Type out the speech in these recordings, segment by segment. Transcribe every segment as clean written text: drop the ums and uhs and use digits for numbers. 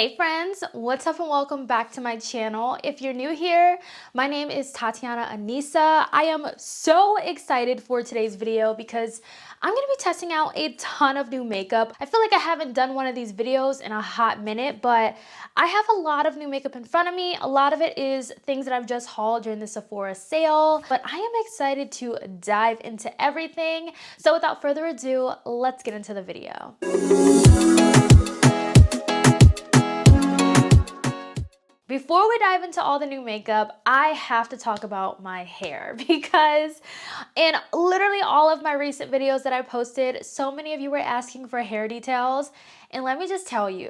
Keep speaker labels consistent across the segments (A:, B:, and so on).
A: Hey friends, what's up and welcome back to my channel. If you're new here, my name is Tatianna Anissa. I am so excited for today's video because I'm gonna be testing out a ton of new makeup. I feel like I haven't done one of these videos in a hot minute, but I have a lot of new makeup in front of me. A lot of it is things that I've just hauled during the Sephora sale, but I am excited to dive into everything. So without further ado, let's get into the video. Before we dive into all the new makeup, I have to talk about my hair because in literally all of my recent videos that I posted, so many of you were asking for hair details. And let me just tell you,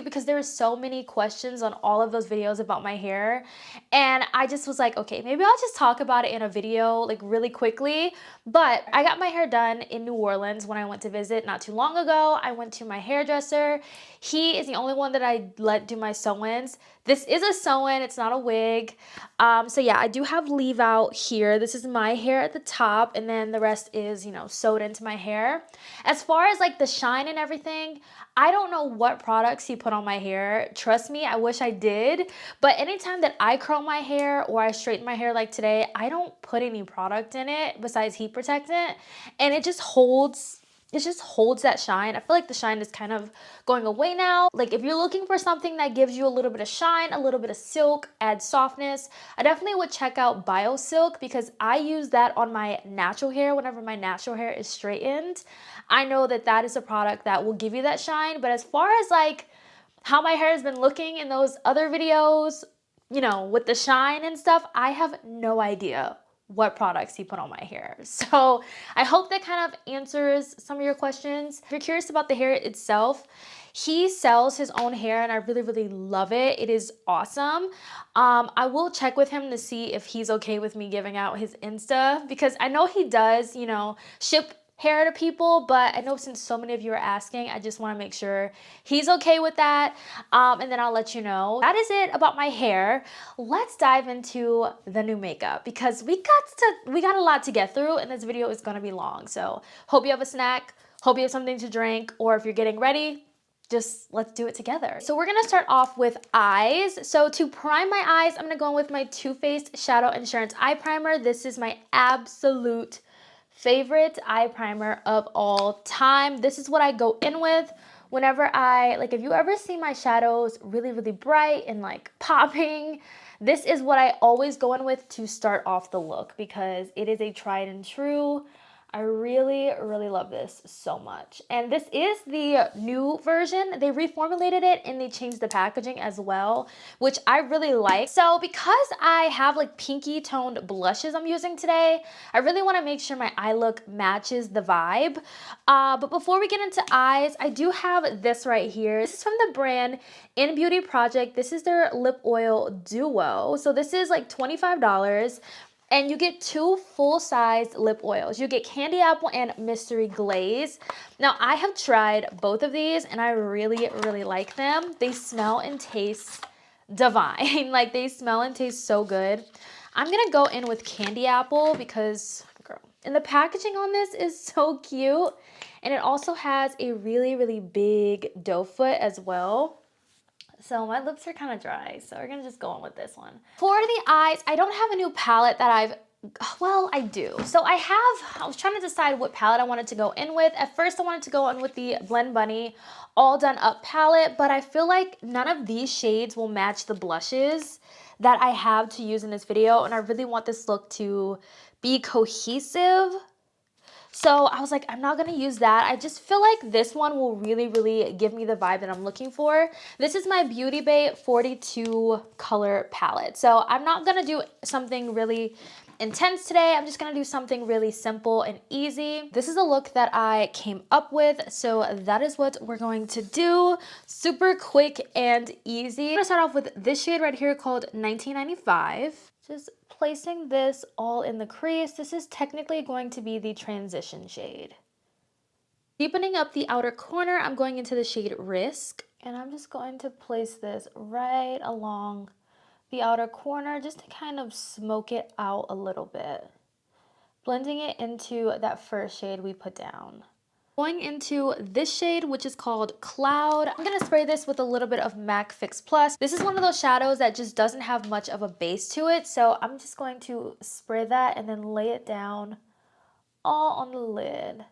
A: because there were so many questions on all of those videos about my hair, and I just was like, okay, maybe I'll just talk about it in a video like really quickly. But I got my hair done in New Orleans when I went to visit not too long ago. I went to my hairdresser. He is the only one that I let do my sew-ins. This is a sew-in, it's not a wig. So yeah, I do have leave out here. This is my hair at the top, and then the rest is, sewed into my hair. As far as like the shine and everything, I don't know what products he put on my hair. Trust me, I wish I did. But anytime that I curl my hair or I straighten my hair like today, I don't put any product in it besides heat protectant. And it just holds that shine. I feel like the shine is kind of going away now. Like if you're looking for something that gives you a little bit of shine, a little bit of silk, adds softness, I definitely would check out Bio Silk because I use that on my natural hair whenever my natural hair is straightened. I know that that is a product that will give you that shine, but as far as like how my hair has been looking in those other videos, with the shine and stuff, I have no idea what products he put on my hair. So I hope that kind of answers some of your questions. If you're curious about the hair itself, he sells his own hair and I really, really love it. It is awesome. I will check with him to see if he's okay with me giving out his Insta because I know he does, ship hair to people, but I know since so many of you are asking, I just want to make sure he's okay with that, and then I'll let you know. That is it about my hair. Let's dive into the new makeup because we got a lot to get through and this video is going to be long. So hope you have a snack, hope you have something to drink, or if you're getting ready, just let's do it together. So we're gonna start off with eyes. So to prime my eyes, I'm gonna go in with my Too Faced Shadow Insurance Eye Primer. This is my absolute favorite eye primer of all time. This is what I go in with whenever if you ever see my shadows really, really bright and like popping, this is what I always go in with to start off the look because it is a tried and true. I really, really love this so much. And this is the new version. They reformulated it and they changed the packaging as well, which I really like. So because I have like pinky toned blushes I'm using today, I really want to make sure my eye look matches the vibe. But before we get into eyes, I do have this right here. This is from the brand In Beauty Project. This is their lip oil duo. So this is like $25. And you get two full-size lip oils. You get Candy Apple and Mystery Glaze. Now, I have tried both of these, and I really, really like them. They smell and taste divine. Like, they smell and taste so good. I'm going to go in with Candy Apple because, girl, and the packaging on this is so cute. And it also has a really, really big doe foot as well. So my lips are kind of dry, so we're going to just go in with this one. For the eyes, I don't have a new palette that I do. So I was trying to decide what palette I wanted to go in with. At first, I wanted to go in with the Blend Bunny All Done Up palette, but I feel like none of these shades will match the blushes that I have to use in this video, and I really want this look to be cohesive. So I was like, I'm not going to use that. I just feel like this one will really, really give me the vibe that I'm looking for. This is my Beauty Bay 42 color palette. So I'm not going to do something really intense today. I'm just going to do something really simple and easy. This is a look that I came up with. So that is what we're going to do. Super quick and easy. I'm going to start off with this shade right here called 1995. Just placing this all in the crease. This is technically going to be the transition shade. Deepening up the outer corner, I'm going into the shade Risk, and I'm just going to place this right along the outer corner just to kind of smoke it out a little bit, blending it into that first shade we put down. Going into this shade, which is called Cloud. I'm gonna spray this with a little bit of MAC Fix Plus. This is one of those shadows that just doesn't have much of a base to it, so I'm just going to spray that and then lay it down all on the lid.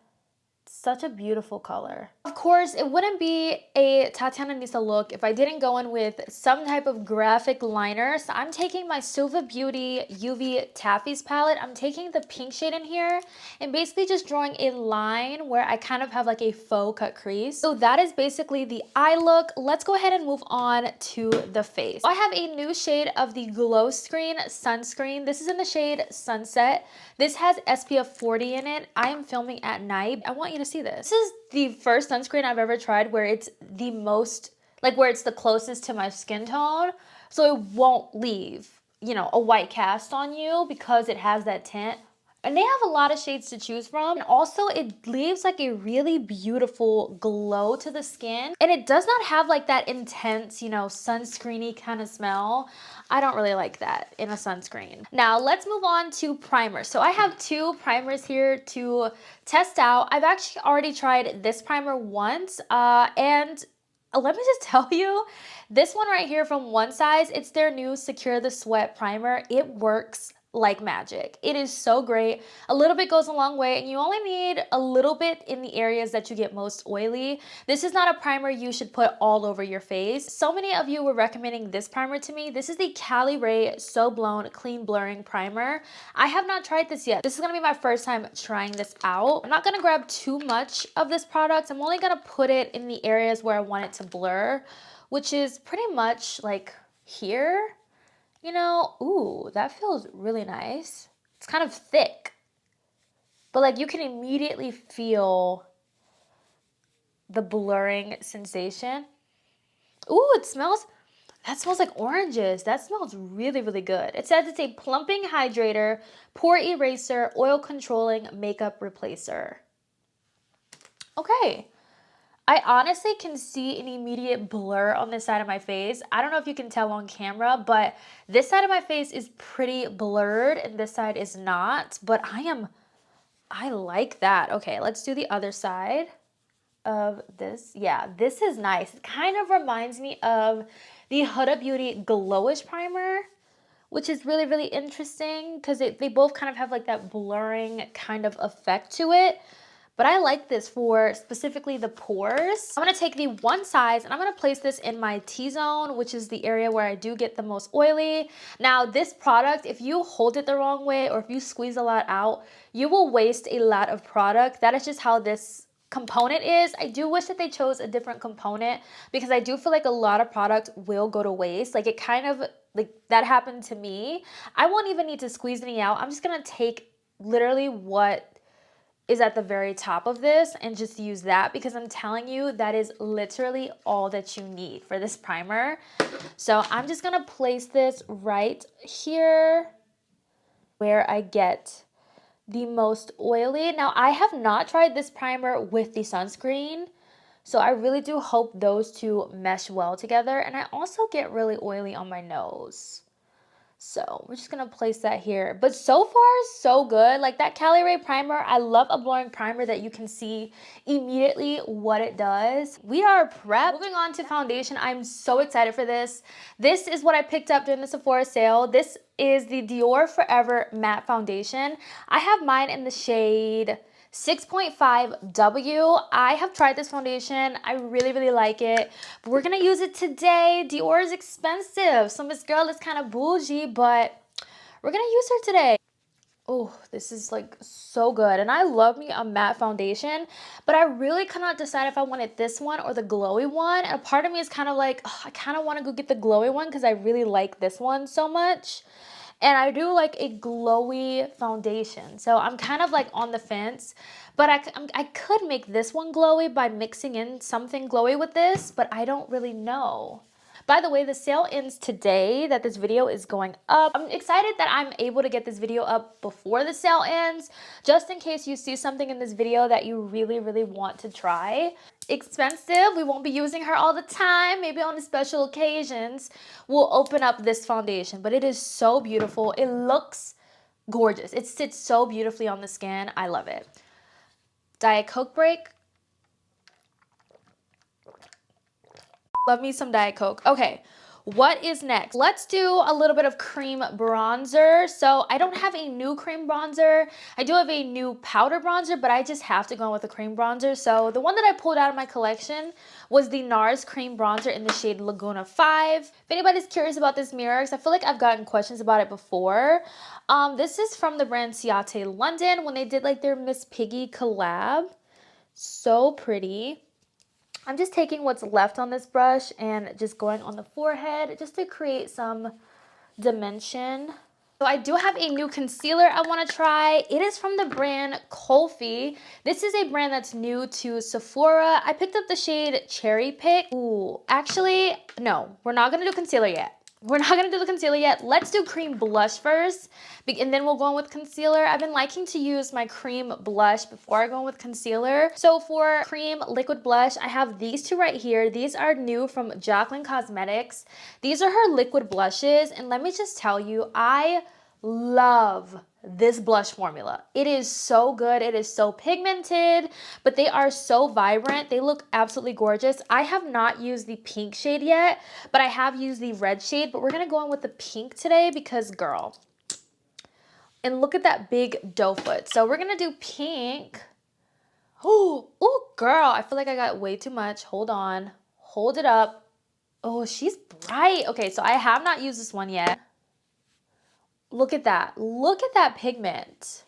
A: Such a beautiful color. Of course, it wouldn't be a Tatianna Nisa look if I didn't go in with some type of graphic liner. So I'm taking my Silva Beauty UV Taffy's palette. I'm taking the pink shade in here and basically just drawing a line where I kind of have like a faux cut crease. So that is basically the eye look. Let's go ahead and move on to the face. I have a new shade of the Glow Screen Sunscreen. This is in the shade Sunset. This has SPF 40 in it. I am filming at night. I want you to see this. This is the first sunscreen I've ever tried where it's the most, like where it's the closest to my skin tone. So it won't leave, you know, a white cast on you because it has that tint. And they have a lot of shades to choose from. And also it leaves like a really beautiful glow to the skin. And it does not have like that intense, you know, sunscreeny kind of smell. I don't really like that in a sunscreen. Now let's move on to primer. So I have two primers here to test out. I've actually already tried this primer once and let me just tell you, this one right here from One Size, it's their new Secure the Sweat primer. It works like magic. It is so great. A little bit goes a long way, and you only need a little bit in the areas that you get most oily. This is not a primer you should put all over your face. So many of you were recommending this primer to me. This is the Cali Ray So Blown Clean Blurring Primer. I have not tried this yet. This is gonna be my first time trying this out. I'm not gonna grab too much of this product. I'm only gonna put it in the areas where I want it to blur, which is pretty much like here. You know, ooh, that feels really nice. It's kind of thick, but like you can immediately feel the blurring sensation. Ooh, it smells, that smells like oranges. That smells really, really good. It says it's a plumping hydrator, pore eraser, oil controlling makeup replacer. Okay. I honestly can see an immediate blur on this side of my face. I don't know if you can tell on camera, but this side of my face is pretty blurred and this side is not, but I like that. Okay, let's do the other side of this. Yeah, this is nice. It kind of reminds me of the Huda Beauty Glowish Primer, which is really, really interesting because they both kind of have like that blurring kind of effect to it. But I like this for specifically the pores. I'm gonna take the One Size and I'm gonna place this in my T-zone, which is the area where I do get the most oily. Now this product, if you hold it the wrong way or if you squeeze a lot out, you will waste a lot of product. That is just how this component is. I do wish that they chose a different component because I do feel like a lot of product will go to waste. Like it kind of, like that happened to me. I won't even need to squeeze any out. I'm just gonna take literally what is at the very top of this and just use that because I'm telling you that is literally all that you need for this primer. So I'm just gonna place this right here where I get the most oily. Now I have not tried this primer with the sunscreen, so I really do hope those two mesh well together. And I also get really oily on my nose. So we're just gonna place that here. But so far, so good. Like that Cali Ray primer, I love a blurring primer that you can see immediately what it does. We are prepped. Moving on to foundation, I'm so excited for this. This is what I picked up during the Sephora sale. This is the Dior Forever Matte Foundation. I have mine in the shade 6.5W. I have tried this foundation. I really, really like it. But we're going to use it today. Dior is expensive. So Miss Girl is kind of bougie, but we're going to use her today. Oh, this is like so good. And I love me a matte foundation, but I really cannot decide if I wanted this one or the glowy one. And a part of me is kind of like, oh, I kind of want to go get the glowy one because I really like this one so much. And I do like a glowy foundation. So I'm kind of like on the fence. But I could make this one glowy by mixing in something glowy with this. But I don't really know. By the way, the sale ends today that this video is going up. I'm excited that I'm able to get this video up before the sale ends, just in case you see something in this video that you really, really want to try. Expensive. We won't be using her all the time. Maybe on special occasions, we'll open up this foundation. But it is so beautiful. It looks gorgeous. It sits so beautifully on the skin. I love it. Diet Coke break. Love me some Diet Coke. Okay, what is next? Let's do a little bit of cream bronzer. So I don't have a new cream bronzer. I do have a new powder bronzer, but I just have to go with a cream bronzer. So the one that I pulled out of my collection was the Nars cream bronzer in the shade Laguna 5. If anybody's curious about this mirror, because I feel like I've gotten questions about it before. This is from the brand Ciate London when they did like their Miss Piggy collab. So pretty. I'm just taking what's left on this brush and just going on the forehead just to create some dimension. So I do have a new concealer I want to try. It is from the brand Kulfi. This is a brand that's new to Sephora. I picked up the shade Cherry Pick. Ooh, actually, no, we're not going to do concealer yet. We're not going to do the concealer yet. Let's do cream blush first, and then we'll go in with concealer. I've been liking to use my cream blush before I go in with concealer. So for cream liquid blush, I have these two right here. These are new from Jaclyn Cosmetics. These are her liquid blushes, and let me just tell you, I love this blush formula. It is so good. It is so pigmented, but they are so vibrant. They look absolutely gorgeous. I have not used the pink shade yet, but I have used the red shade, but we're going to go in with the pink today because girl, and look at that big doe foot. So we're going to do pink. Oh, girl, I feel like I got way too much. Hold on. Hold it up. Oh, she's bright. Okay, so I have not used this one yet. Look at that. Look at that pigment.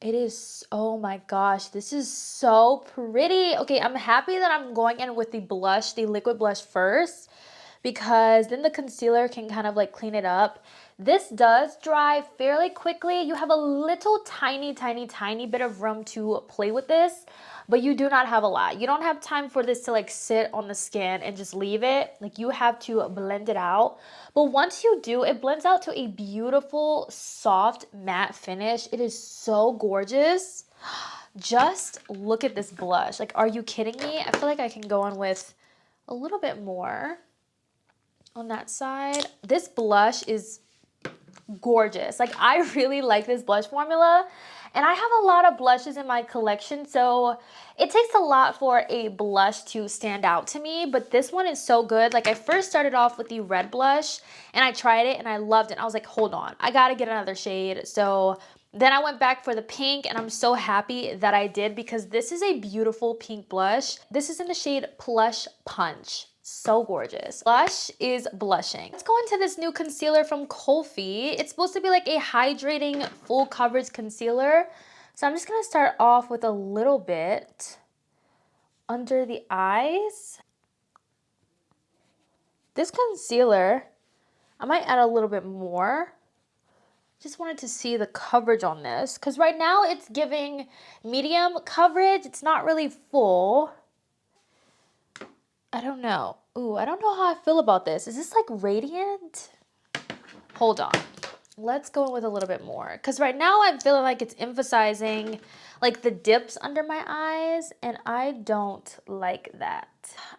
A: It is, oh my gosh, this is so pretty. Okay, I'm happy that I'm going in with the blush, the liquid blush first, because then the concealer can kind of like clean it up. This does dry fairly quickly. You have a little tiny bit of room to play with this, but you do not have a lot. You don't have time for this to like sit on the skin and just leave it. Like you have to blend it out. But once you do, it blends out to a beautiful, soft, matte finish. It is so gorgeous. Just look at this blush. Like, are you kidding me? I feel like I can go on with a little bit more on that side. This blush is gorgeous. Like, I really like this blush formula, and I have a lot of blushes in my collection, so it takes a lot for a blush to stand out to me, but this one is so good. Like, I first started off with the red blush and I tried it and I loved it. I was like, hold on, I gotta get another shade. So then I went back for the pink, and I'm so happy that I did because this is a beautiful pink blush. This is in the shade Plush Punch. So gorgeous. Blush is blushing. Let's go into this new concealer from Kulfi. It's supposed to be like a hydrating full coverage concealer. So I'm just gonna start off with a little bit under the eyes. This concealer, I might add a little bit more. Just wanted to see the coverage on this because right now it's giving medium coverage. It's not really full. I don't know. Ooh, I don't know how I feel about this. Is this like radiant? Hold on. Let's go in with a little bit more. Because right now I'm feeling like it's emphasizing like the dips under my eyes, and I don't like that.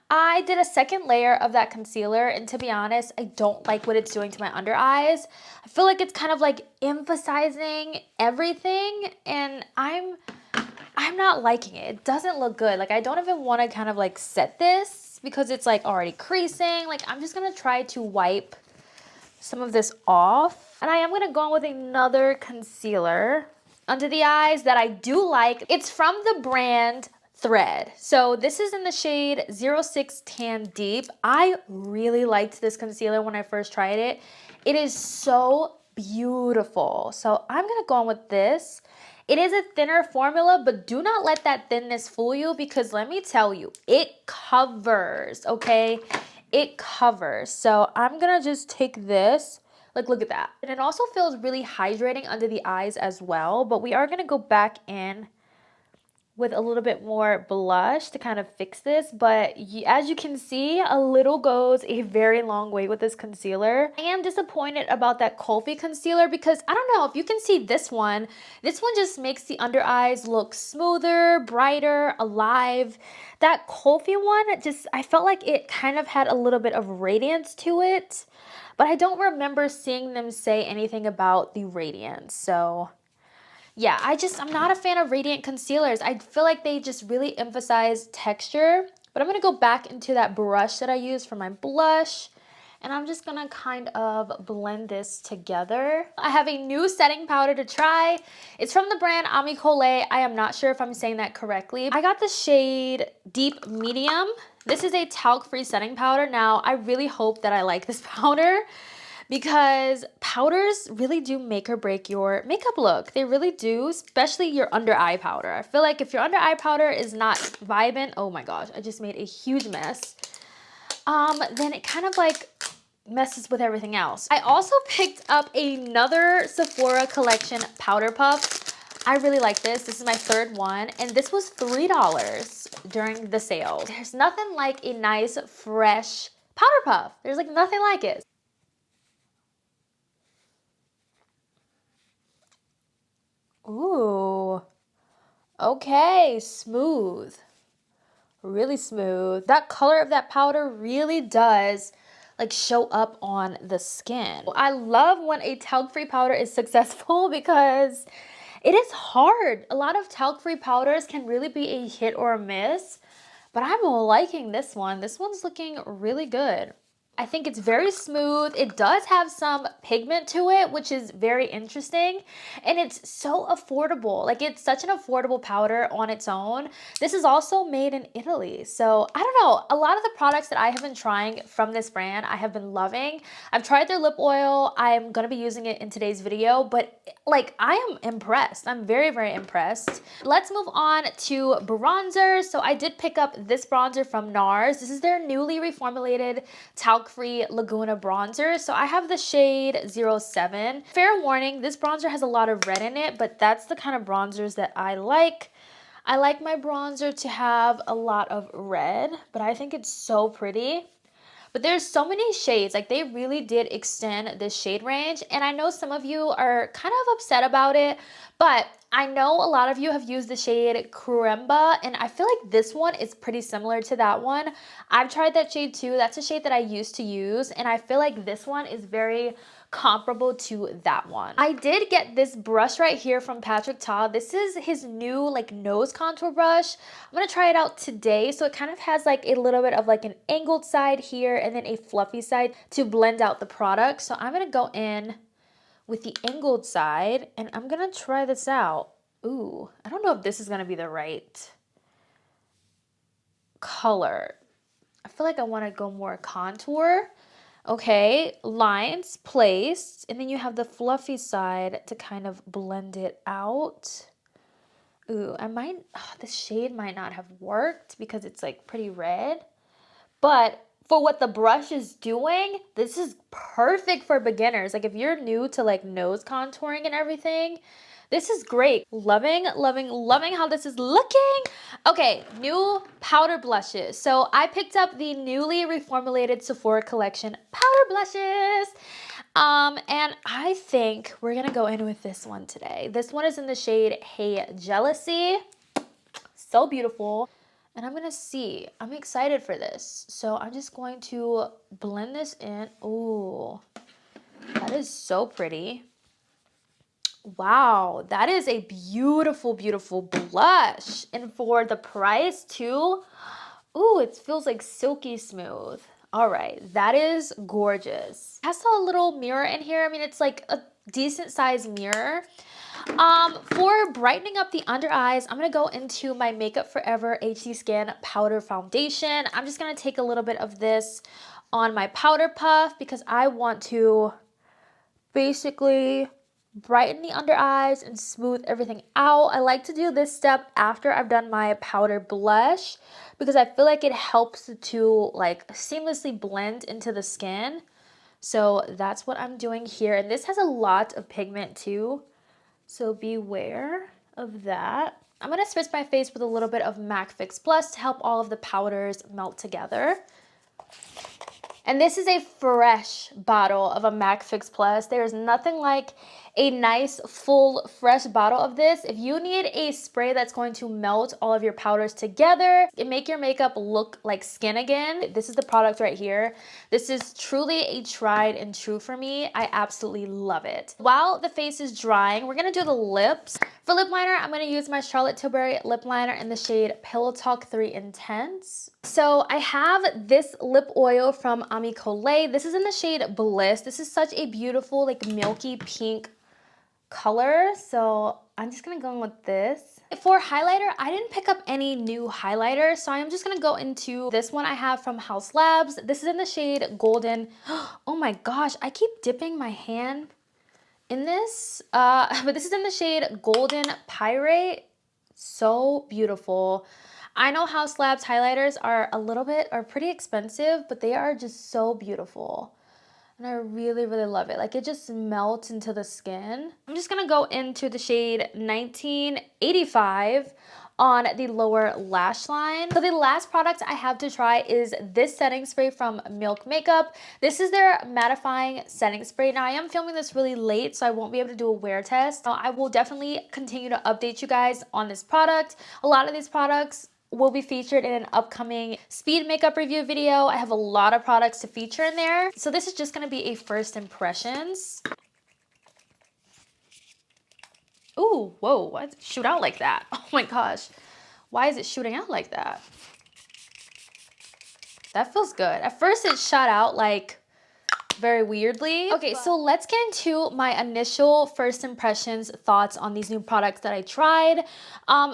A: I did a second layer of that concealer, and to be honest, I don't like what it's doing to my under eyes. I feel like it's kind of like emphasizing everything, and I'm not liking it. It doesn't look good. Like, I don't even want to kind of like set this because it's like already creasing. Like, I'm just gonna try to wipe some of this off, and I am gonna go on with another concealer under the eyes that I do like. It's from the brand Thread. So this is in the shade 06 Tan Deep. I really liked this concealer when I first tried it. It is so beautiful. So I'm gonna go on with this. It is a thinner formula, but do not let that thinness fool you because let me tell you, it covers, okay? It covers. So I'm gonna just take this, like look at that. And it also feels really hydrating under the eyes as well, but we are gonna go back in with a little bit more blush to kind of fix this, but as you can see, a little goes a very long way with this concealer. I am disappointed about that Kulfi concealer because I don't know if you can see this one just makes the under eyes look smoother, brighter, alive. That Kulfi one, I felt like it kind of had a little bit of radiance to it, but I don't remember seeing them say anything about the radiance, so yeah, I'm not a fan of radiant concealers. I feel like they just really emphasize texture But I'm going to go back into that brush that I used for my blush. And I'm just gonna kind of blend this together. I have a new setting powder to try. It's from the brand Cole Lio. I am not sure if I'm saying that correctly. I got the shade Deep Medium. This is a talc-free setting powder. Now, I really hope that I like this powder because powders really do make or break your makeup look. They really do, especially your under eye powder. I feel like if your under eye powder is not vibing, oh my gosh, I just made a huge mess. Then it kind of like messes with everything else. I also picked up another Sephora collection powder puff. I really like this. This is my third one, and this was $3 during the sale. There's nothing like a nice, fresh powder puff. There's like nothing like it. Ooh, okay, smooth. Really smooth. That color of that powder really does like show up on the skin. I love when a talc-free powder is successful because it is hard. A lot of talc-free powders can really be a hit or a miss, but I'm liking this one. This one's looking really good. I think it's very smooth. It does have some pigment to it, which is very interesting. And it's so affordable. Like, it's such an affordable powder on its own. This is also made in Italy. So I don't know. A lot of the products that I have been trying from this brand, I have been loving. I've tried their lip oil. I'm going to be using it in today's video, but like, I am impressed. I'm very, very impressed. Let's move on to bronzer. So I did pick up this bronzer from Nars. This is their newly reformulated talc-free Laguna bronzer. So I have the shade 07. Fair warning, this bronzer has a lot of red in it, but that's the kind of bronzers that I like. I like my bronzer to have a lot of red, but I think it's so pretty. But there's so many shades, like they really did extend this shade range. And I know some of you are kind of upset about it, but I know a lot of you have used the shade Cremba, and I feel like this one is pretty similar to that one. I've tried that shade too. That's a shade that I used to use, and I feel like this one is very comparable to that one. I did get this brush right here from Patrick Ta. This is his new like nose contour brush. I'm gonna try it out today. So it kind of has like a little bit of like an angled side here and then a fluffy side to blend out the product. So I'm gonna go in with the angled side and I'm gonna try this out. Ooh, I don't know if this is gonna be the right color. I feel like I wanna go more contour. Okay, lines placed, and then you have the fluffy side to kind of blend it out. Ooh, this shade might not have worked because it's like pretty red, but for what the brush is doing, this is perfect for beginners. Like if you're new to like nose contouring and everything, this is great. Loving, loving, loving how this is looking. Okay, new powder blushes. So I picked up the newly reformulated Sephora collection powder blushes. And I think we're gonna go in with this one today. This one is in the shade Hey Jealousy. So beautiful. And I'm gonna see, I'm excited for this. So I'm just going to blend this in. Ooh, that is so pretty. Wow, that is a beautiful, beautiful blush. And for the price too, ooh, it feels like silky smooth. All right, that is gorgeous. It has a little mirror in here. I mean, it's like a decent sized mirror. For brightening up the under eyes, I'm gonna go into my Makeup Forever HD Skin Powder Foundation. I'm just gonna take a little bit of this on my powder puff because I want to basically brighten the under eyes and smooth everything out. I like to do this step after I've done my powder blush because I feel like it helps to like seamlessly blend into the skin. So that's what I'm doing here. And this has a lot of pigment too, so beware of that. I'm gonna spritz my face with a little bit of MAC Fix Plus to help all of the powders melt together. And this is a fresh bottle of a MAC Fix Plus. There's nothing like a nice full fresh bottle of this. If you need a spray that's going to melt all of your powders together and make your makeup look like skin again, this is the product right here. This is truly a tried and true for me. I absolutely love it. While the face is drying, we're gonna do the lips. For lip liner, I'm gonna use my Charlotte Tilbury lip liner in the shade Pillow Talk 3 Intense. So I have this lip oil from Cole Lio. This is in the shade Bliss. This is such a beautiful, like milky pink color. So I'm just gonna go in with this. For highlighter, I didn't pick up any new highlighter, so I'm just gonna go into this one I have from Haus Labs. This is in the shade Golden. Oh my gosh, I keep dipping my hand in this, but this is in the shade Golden Pyrite. So beautiful. I know Haus Labs highlighters are pretty expensive, but they are just so beautiful. And I really, really love it. Like, it just melts into the skin. I'm just gonna go into the shade 1985 on the lower lash line. So the last product I have to try is this setting spray from Milk Makeup. This is their mattifying setting spray. Now, I am filming this really late, so I won't be able to do a wear test. Now, I will definitely continue to update you guys on this product. A lot of these products will be featured in an upcoming speed makeup review video. I have a lot of products to feature in there. So this is just gonna be a first impressions. Ooh, whoa, why does it shoot out like that? Oh my gosh, why is it shooting out like that? That feels good. At first it shot out like very weirdly. Okay, so let's get into my initial first impressions, thoughts on these new products that I tried.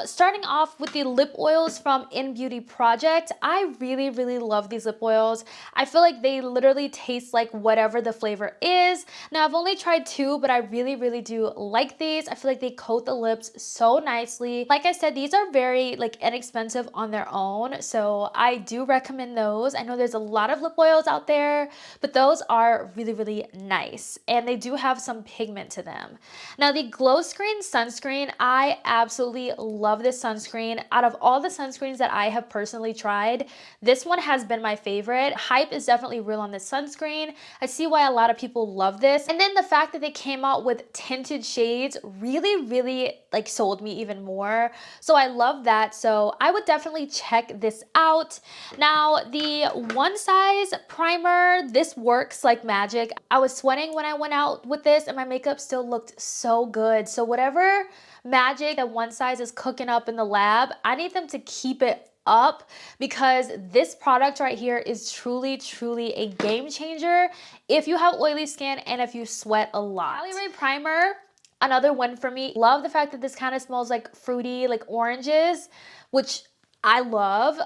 A: Starting off with the lip oils from In Beauty Project. I really, really love these lip oils. I feel like they literally taste like whatever the flavor is. Now, I've only tried two, but I really, really do like these. I feel like they coat the lips so nicely. Like I said, these are very like inexpensive on their own, so I do recommend those. I know there's a lot of lip oils out there, but those are really, really nice, and they do have some pigment to them. Now, the Glow Screen sunscreen, I absolutely love this sunscreen. Out of all the sunscreens that I have personally tried, this one has been my favorite. Hype is definitely real on this sunscreen. I see why a lot of people love this, and then the fact that they came out with tinted shades really, really like sold me even more. So I love that. So I would definitely check this out. Now, the One Size primer, this works like magic. I was sweating when I went out with this, and my makeup still looked so good. So whatever magic that One Size is cooking up in the lab, I need them to keep it up, because this product right here is truly, truly a game changer if you have oily skin and if you sweat a lot. Cali Ray primer, another one for me. Love the fact that this kind of smells like fruity, like oranges, which I love,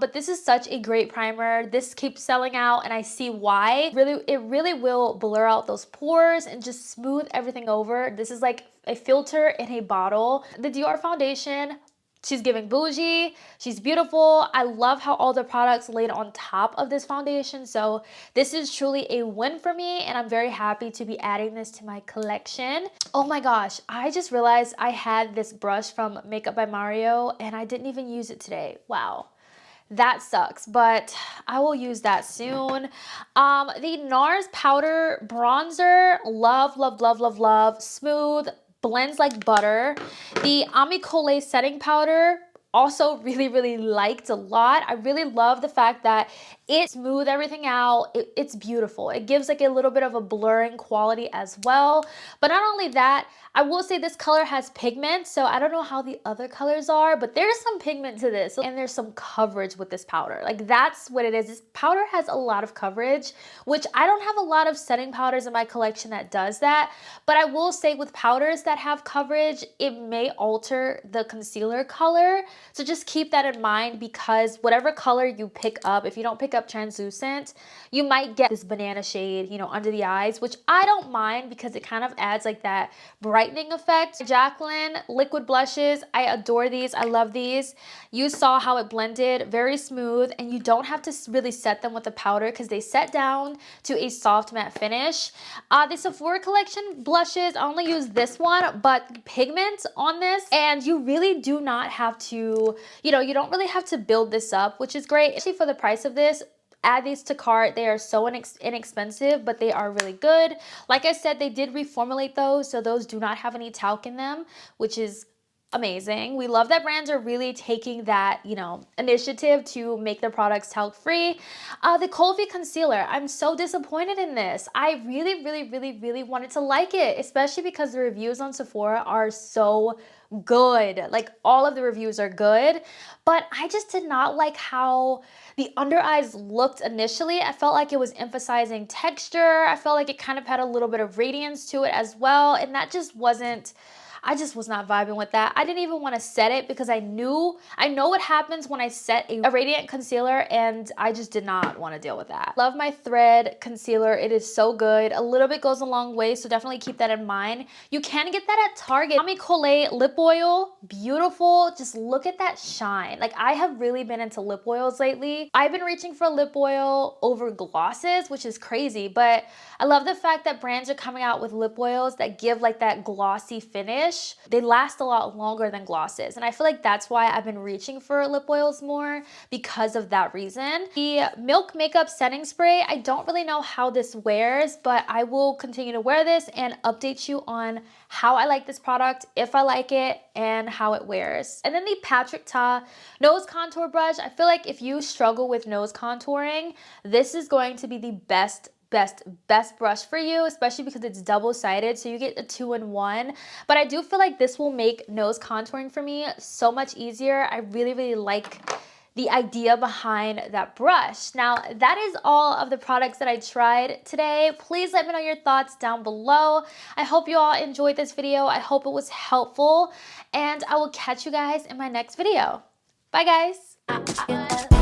A: but this is such a great primer. This keeps selling out, and I see why. It really will blur out those pores and just smooth everything over. This is like a filter in a bottle. The Dior foundation, she's giving bougie. She's beautiful. I love how all the products laid on top of this foundation. So this is truly a win for me, and I'm very happy to be adding this to my collection. Oh my gosh, I just realized I had this brush from Makeup by Mario, and I didn't even use it today. Wow. That sucks, but I will use that soon. The Nars powder bronzer, love, love, love, love, love. Smooth, blends like butter. The Cole Lio setting powder, also really, really liked a lot. I really love the fact that it smoothed everything out. It's beautiful. It gives like a little bit of a blurring quality as well. But not only that, I will say this color has pigment, so I don't know how the other colors are, but there's some pigment to this, and there's some coverage with this powder. Like, that's what it is. This powder has a lot of coverage, which I don't have a lot of setting powders in my collection that does that, but I will say with powders that have coverage, it may alter the concealer color. So just keep that in mind, because whatever color you pick up, if you don't pick up translucent, you might get this banana shade, you know, under the eyes, which I don't mind because it kind of adds like that brightening effect. Jacqueline liquid blushes, I adore these. I love these. You saw how it blended, very smooth, and you don't have to really set them with the powder because they set down to a soft matte finish. The Sephora collection blushes, I only use this one, but pigment on this, and you really do not have to, you know, you don't really have to build this up, which is great. Actually, for the price of this, add these to cart. They are so inexpensive, but they are really good. Like I said, they did reformulate those, so those do not have any talc in them, which is amazing. We love that brands are really taking that, you know, initiative to make their products talc free. The Kulfi concealer, I'm so disappointed in this. I really wanted to like it, especially because the reviews on Sephora are so good. Like, all of the reviews are good, but I just did not like how the under eyes looked initially. I felt like it was emphasizing texture. I felt like it kind of had a little bit of radiance to it as well, and that just wasn't, I just was not vibing with that. I didn't even want to set it because I know what happens when I set a radiant concealer, and I just did not want to deal with that. Love my thread concealer. It is so good. A little bit goes a long way, so definitely keep that in mind. You can get that at Target. Cole Lio lip oil, beautiful. Just look at that shine. Like, I have really been into lip oils lately. I've been reaching for lip oil over glosses, which is crazy, but I love the fact that brands are coming out with lip oils that give like that glossy finish. They last a lot longer than glosses, and I feel like that's why I've been reaching for lip oils more, because of that reason. The Milk Makeup Setting Spray, I don't really know how this wears, but I will continue to wear this and update you on how I like this product, if I like it, and how it wears. And then the Patrick Ta Nose Contour Brush. I feel like if you struggle with nose contouring, this is going to be the best brush for you, especially because it's double-sided, so you get a 2-in-1. But I do feel like this will make nose contouring for me so much easier. I really like the idea behind that brush. Now, that is all of the products that I tried today. Please let me know your thoughts down below. I hope you all enjoyed this video. I hope it was helpful, and I will catch you guys in my next video. Bye, guys.